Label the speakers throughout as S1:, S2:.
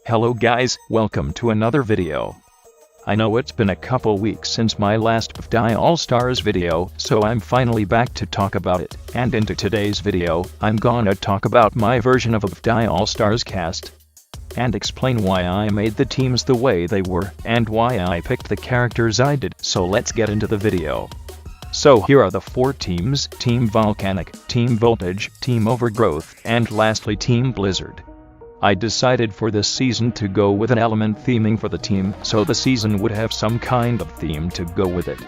S1: Hello guys, welcome to another video. I know it's been a couple weeks since my last BFDI ALL-STARS video, so I'm finally back to talk about it, and into today's video, I'm gonna talk about my version of BFDI ALL-STARS cast, and explain why I made the teams the way they were, and why I picked the characters I did, so let's get into the video. So here are the 4 teams: Team Volcanic, Team Voltage, Team Overgrowth, and lastly Team Blizzard. I decided for this season to go with an element theming for the team, so the season would have some kind of theme to go with it.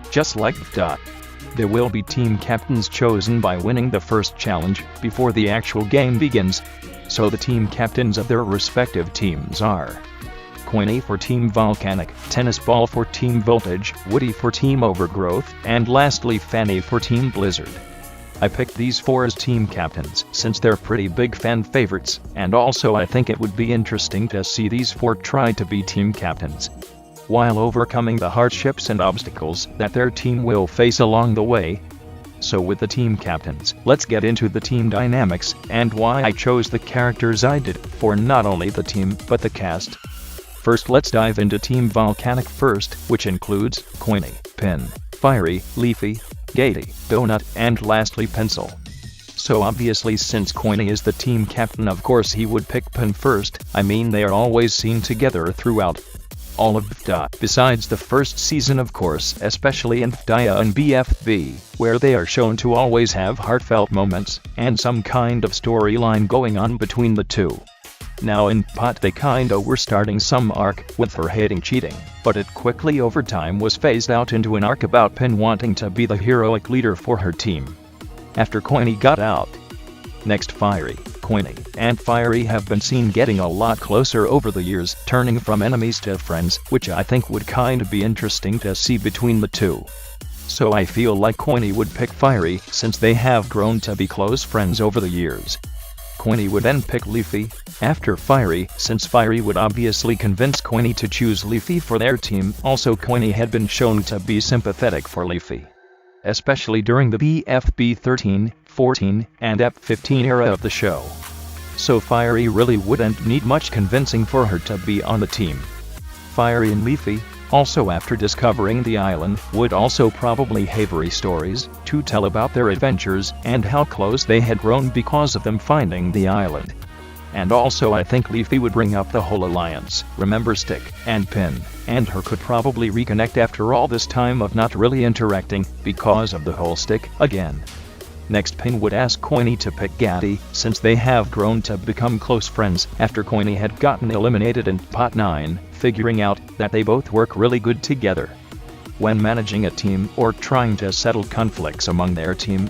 S1: Just like BFDI. There will be team captains chosen by winning the first challenge, before the actual game begins. So the team captains of their respective teams are Queenie for Team Volcanic, Tennis Ball for Team Voltage, Woody for Team Overgrowth, and lastly Fanny for Team Blizzard. I picked these 4 as team captains since they're pretty big fan favorites, and also I think it would be interesting to see these 4 try to be team captains, while overcoming the hardships and obstacles that their team will face along the way. So with the team captains, let's get into the team dynamics, and why I chose the characters I did for not only the team, but the cast. First let's dive into Team Volcanic first, which includes Queenie, Pin, Fiery, Leafy, Gaty, Donut, and lastly Pencil. So obviously since Queenie is the team captain, of course he would pick Pin first. I mean, they are always seen together throughout all of BFDI, besides the first season of course, especially in BFDI and BFB, where they are shown to always have heartfelt moments, and some kind of storyline going on between the two. Now in tpot they kinda were starting some arc with her hating cheating, but it quickly over time was phased out into an arc about Pin wanting to be the heroic leader for her team after Queenie got out. Next Fiery. Queenie and Fiery have been seen getting a lot closer over the years, turning from enemies to friends, which I think would kinda be interesting to see between the two. So I feel like Queenie would pick Fiery since they have grown to be close friends over the years. Queenie would then pick Leafy after Fiery, since Fiery would obviously convince Queenie to choose Leafy for their team. Also Queenie had been shown to be sympathetic for Leafy, especially during the BFB 13, 14, and F15 era of the show. So Fiery really wouldn't need much convincing for her to be on the team. Fiery and Leafy, also after discovering the island, would also probably have stories to tell about their adventures and how close they had grown because of them finding the island. And also I think Leafy would bring up the whole alliance, remember Stick and Pin, and her could probably reconnect after all this time of not really interacting because of the whole Stick again. Next Pin would ask Queenie to pick Gaty, since they have grown to become close friends after Queenie had gotten eliminated in tpot 9, figuring out that they both work really good together when managing a team or trying to settle conflicts among their team.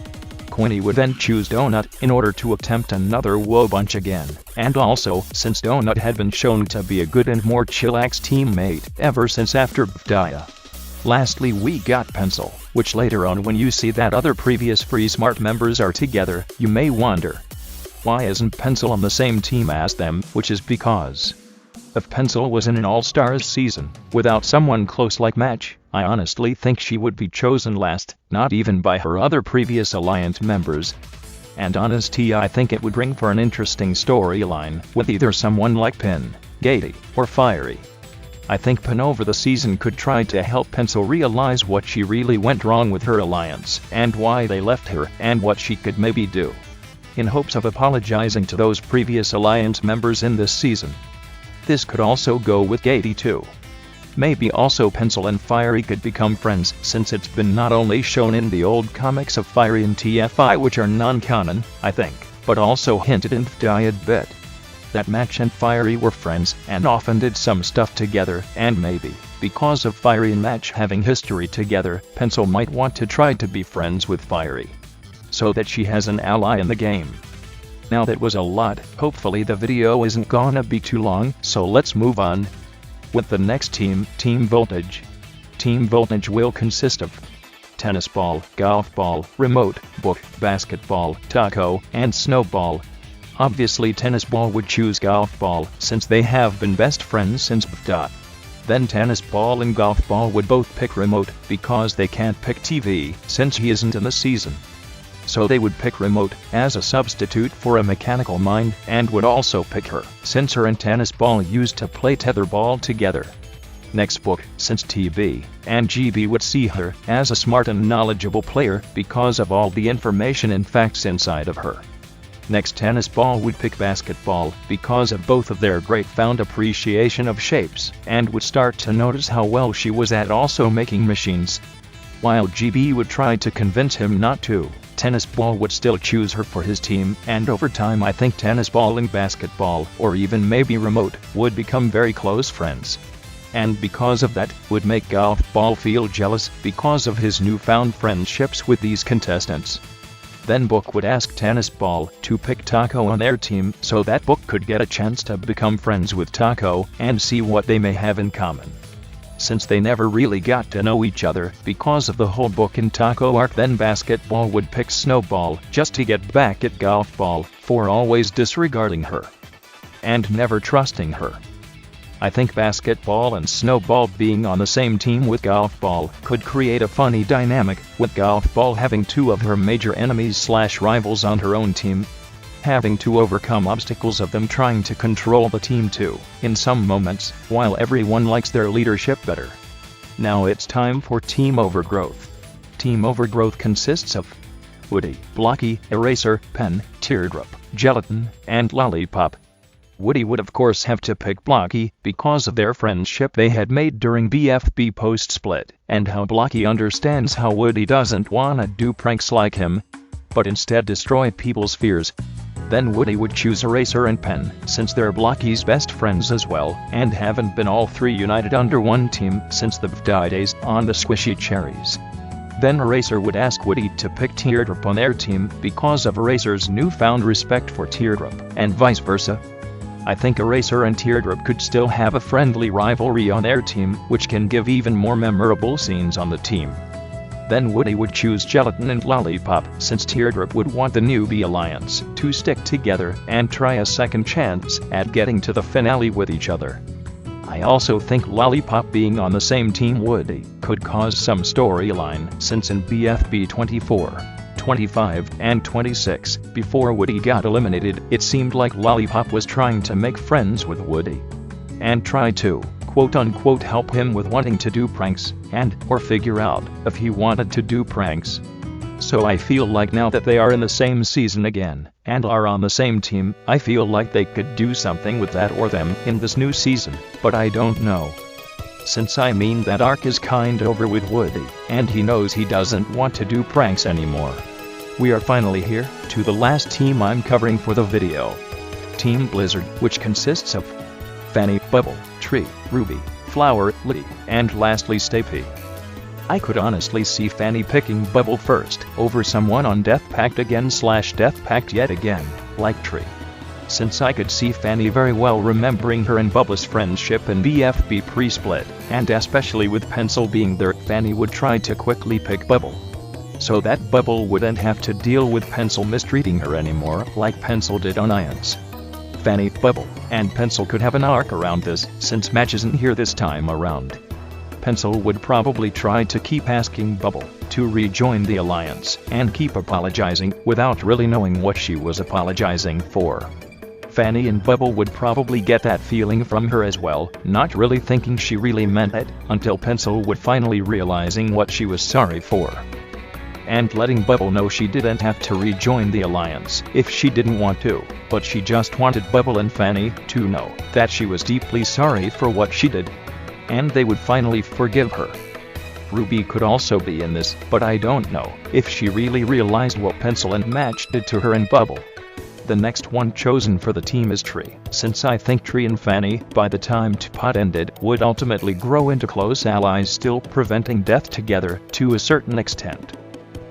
S1: Queenie would then choose Donut in order to attempt another woe bunch again, and also since Donut had been shown to be a good and more chillax teammate ever since after BFDI. Lastly we got Pencil, which later on when you see that other previous Free Smart members are together, you may wonder, why isn't Pencil on the same team as them, which is because if Pencil was in an All-Stars season, without someone close like Match, I honestly think she would be chosen last, not even by her other previous Alliance members. And honestly I think it would bring for an interesting storyline, with either someone like Pin, Gaty, or Fiery. I think Pin over the season could try to help Pencil realize what she really went wrong with her alliance, and why they left her, and what she could maybe do, in hopes of apologizing to those previous alliance members in this season. This could also go with Gaty too. Maybe also Pencil and Fiery could become friends, since it's been not only shown in the old comics of Fiery and TFI, which are non-canon, I think, but also hinted in BFDI a bit, that Match and Fiery were friends and often did some stuff together, and maybe, because of Fiery and Match having history together, Pencil might want to try to be friends with Fiery, so that she has an ally in the game. Now that was a lot, hopefully the video isn't gonna be too long, so let's move on with the next team, Team Voltage. Team Voltage will consist of Tennis Ball, Golf Ball, Remote, Book, Basketball, Taco, and Snowball. Obviously Tennis Ball would choose Golf Ball, since they have been best friends since BFDI. Then Tennis Ball and Golf Ball would both pick Remote, because they can't pick TV, since he isn't in the season. so they would pick Remote as a substitute for a mechanical mind, and would also pick her, since her and Tennis Ball used to play tetherball together. Next book, since TB and GB would see her as a smart and knowledgeable player because of all the information and facts inside of her. Next, Tennis Ball would pick Basketball because of both of their great found appreciation of shapes, and would start to notice how well she was at also making machines. While GB would try to convince him not to, Tennis Ball would still choose her for his team, and over time I think Tennis Ball and Basketball, or even maybe Remote, would become very close friends. And because of that, would make Golf Ball feel jealous because of his newfound friendships with these contestants. Then Book would ask Tennis Ball to pick Taco on their team so that Book could get a chance to become friends with Taco and see what they may have in common. Since they never really got to know each other because of the whole Book and Taco arc, then Basketball would pick Snowball just to get back at Golf Ball for always disregarding her and never trusting her. I think Basketball and Snowball being on the same team with Golf Ball could create a funny dynamic, with Golf Ball having two of her major enemies/rivals on her own team, having to overcome obstacles of them trying to control the team too, in some moments, while everyone likes their leadership better. Now it's time for Team Overgrowth. Team Overgrowth consists of Woody, Blocky, Eraser, Pen, Teardrop, Gelatin, and Lollipop. Woody would of course have to pick Blocky because of their friendship they had made during BFB post-split, and how Blocky understands how Woody doesn't wanna do pranks like him, but instead destroy people's fears. Then Woody would choose Eraser and Pen, since they're Blocky's best friends as well, and haven't been all three united under one team since the BFDI days on the Squishy Cherries. Then Eraser would ask Woody to pick Teardrop on their team because of Eraser's newfound respect for Teardrop, and vice versa. I think Eraser and Teardrop could still have a friendly rivalry on their team, which can give even more memorable scenes on the team. Then Woody would choose Gelatin and Lollipop, since Teardrop would want the newbie alliance to stick together and try a second chance at getting to the finale with each other. I also think Lollipop being on the same team Woody could cause some storyline, since in BFB 24, 25, and 26, before Woody got eliminated, it seemed like Lollipop was trying to make friends with Woody and try to, quote-unquote, help him with wanting to do pranks or figure out if he wanted to do pranks. So I feel like now that they are in the same season again and are on the same team, I feel like they could do something with that or them in this new season, but I don't know. Since I mean that arc is kind over with Woody, and he knows he doesn't want to do pranks anymore. We are finally here to the last team I'm covering for the video. Team Blizzard, which consists of Fanny, Bubble, Tree, Ruby, Flower, Liddy, and lastly Stapy. I could honestly see Fanny picking Bubble first over someone on Death Pact again/Death Pact yet again, like Tree. Since I could see Fanny very well remembering her and Bubble's friendship in BFB pre-split, and especially with Pencil being there, Fanny would try to quickly pick Bubble, so that Bubble wouldn't have to deal with Pencil mistreating her anymore like Pencil did on Ions. Fanny, Bubble, and Pencil could have an arc around this, since Match isn't here this time around. Pencil would probably try to keep asking Bubble to rejoin the alliance, and keep apologizing without really knowing what she was apologizing for. Fanny and Bubble would probably get that feeling from her as well, not really thinking she really meant it, until Pencil would finally realizing what she was sorry for, and letting Bubble know she didn't have to rejoin the alliance if she didn't want to, but she just wanted Bubble and Fanny to know that she was deeply sorry for what she did, and they would finally forgive her. Ruby could also be in this, but I don't know if she really realized what Pencil and Match did to her and Bubble. The next one chosen for the team is Tree, since I think Tree and Fanny, by the time tpot ended, would ultimately grow into close allies, still preventing death together to a certain extent.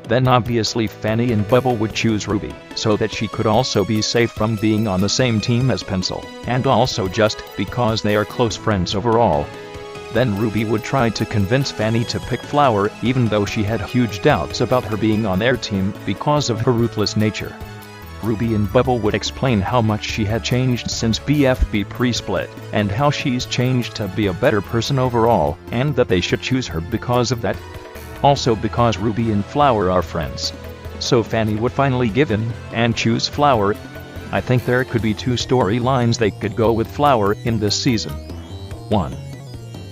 S1: Then obviously Fanny and Bubble would choose Ruby, so that she could also be safe from being on the same team as Pencil, and also just because they are close friends overall. Then Ruby would try to convince Fanny to pick Flower, even though she had huge doubts about her being on their team because of her ruthless nature. Ruby and Bubble would explain how much she had changed since BFB pre-split, and how she's changed to be a better person overall, and that they should choose her because of that. Also because Ruby and Flower are friends. so Fanny would finally give in and choose Flower. I think there could be two storylines they could go with Flower in this season. 1.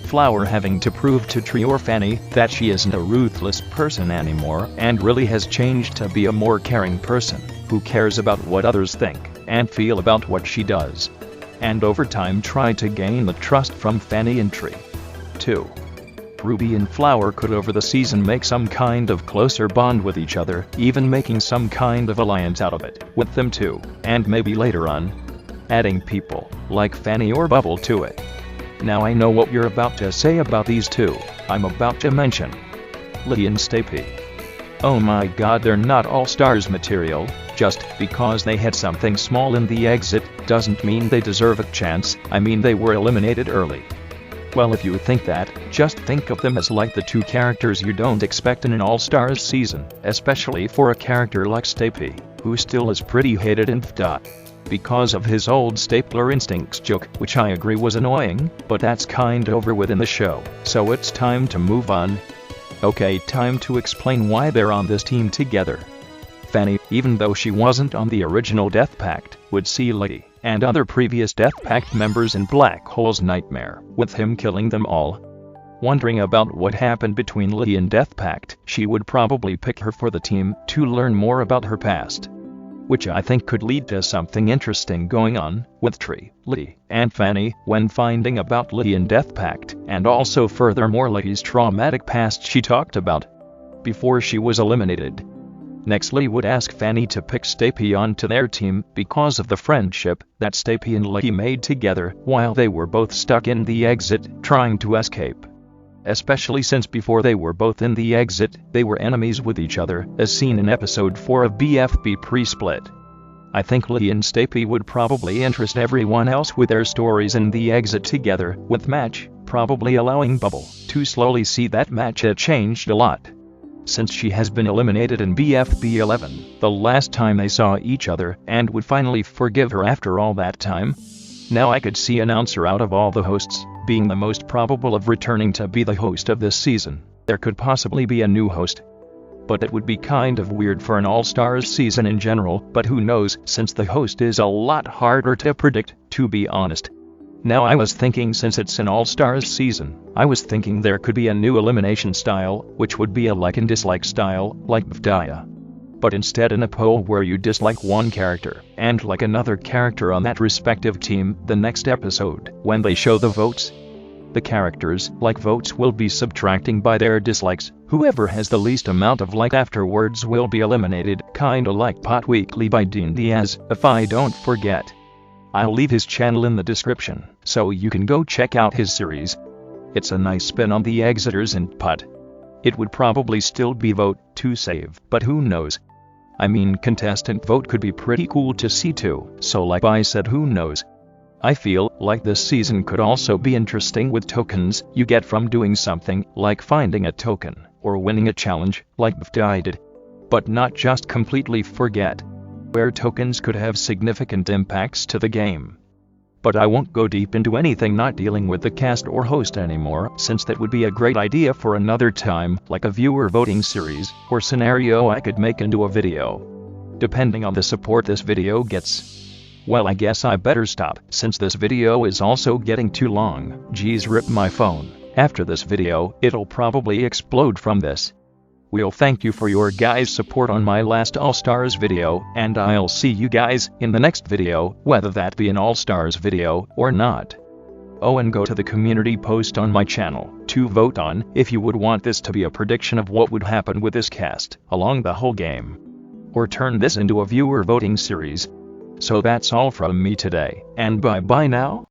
S1: Flower having to prove to Tree or Fanny that she isn't a ruthless person anymore and really has changed to be a more caring person who cares about what others think and feel about what she does, and over time try to gain the trust from Fanny and Tree. 2. Ruby and Flower could over the season make some kind of closer bond with each other, even making some kind of alliance out of it with them too, and maybe later on adding people like Fanny or Bubble to it. Now I know what you're about to say about these two. I'm about to mention Liddy and Stapy. Oh my god, they're not all-stars material. Just because they had something small in the exit doesn't mean they deserve a chance. I mean, they were eliminated early. Well, if you think that, just think of them as like the two characters you don't expect in an all-stars season, especially for a character like Stapy, who still is pretty hated in BFDI because of his old stapler instincts joke, which I agree was annoying, but that's kinda over with in the show, so it's time to move on. Okay, time to explain why they're on this team together. Fanny, even though she wasn't on the original Death Pact, would see Liddy and other previous Death Pact members in Black Hole's nightmare, with him killing them all. Wondering about what happened between Liddy and Death Pact, she would probably pick her for the team to learn more about her past, which I think could lead to something interesting going on with Tree, Liddy, and Fanny when finding about Liddy and Death Pact, and also furthermore Liddy's traumatic past she talked about before she was eliminated. Next, Liddy would ask Fanny to pick Stapy onto their team because of the friendship that Stapy and Liddy made together while they were both stuck in the exit trying to escape. Especially since before they were both in the exit, they were enemies with each other, as seen in episode 4 of BFB pre-split. I think Liddy and Stapy would probably interest everyone else with their stories in the exit together, with Match probably allowing Bubble to slowly see that Match had changed a lot since she has been eliminated in BFB 11, the last time they saw each other, and would finally forgive her after all that time. Now I could see announcer out of all the hosts being the most probable of returning to be the host of this season. There could possibly be a new host, but it would be kind of weird for an all-stars season in general, but who knows, since the host is a lot harder to predict, to be honest. Now I was thinking, since it's an all-stars season, I was thinking there could be a new elimination style, which would be a like and dislike style, like BFDI. But instead in a poll where you dislike one character and like another character on that respective team the next episode when they show the votes. The characters like votes will be subtracting by their dislikes. Whoever has the least amount of like afterwards will be eliminated, kinda like Pot Weekly by Dean Diaz, if I don't forget. I'll leave his channel in the description so you can go check out his series. It's a nice spin on the Exiters and Pot. It would probably still be vote to save, but who knows? I mean, contestant vote could be pretty cool to see too, so like I said, who knows? I feel like this season could also be interesting with tokens you get from doing something like finding a token or winning a challenge like BFDI did. But not just completely forget where tokens could have significant impacts to the game. But I won't go deep into anything not dealing with the cast or host anymore, since that would be a great idea for another time, like a viewer voting series or scenario I could make into a video, depending on the support this video gets. Well, I guess I better stop, since this video is also getting too long. Geez, rip my phone. After this video, it'll probably explode from this. Well, thank you for your guys' support on my last All-Stars video, and I'll see you guys in the next video, whether that be an All-Stars video or not. Oh, and go to the community post on my channel to vote on if you would want this to be a prediction of what would happen with this cast along the whole game, or turn this into a viewer voting series. So that's all from me today, and bye-bye now.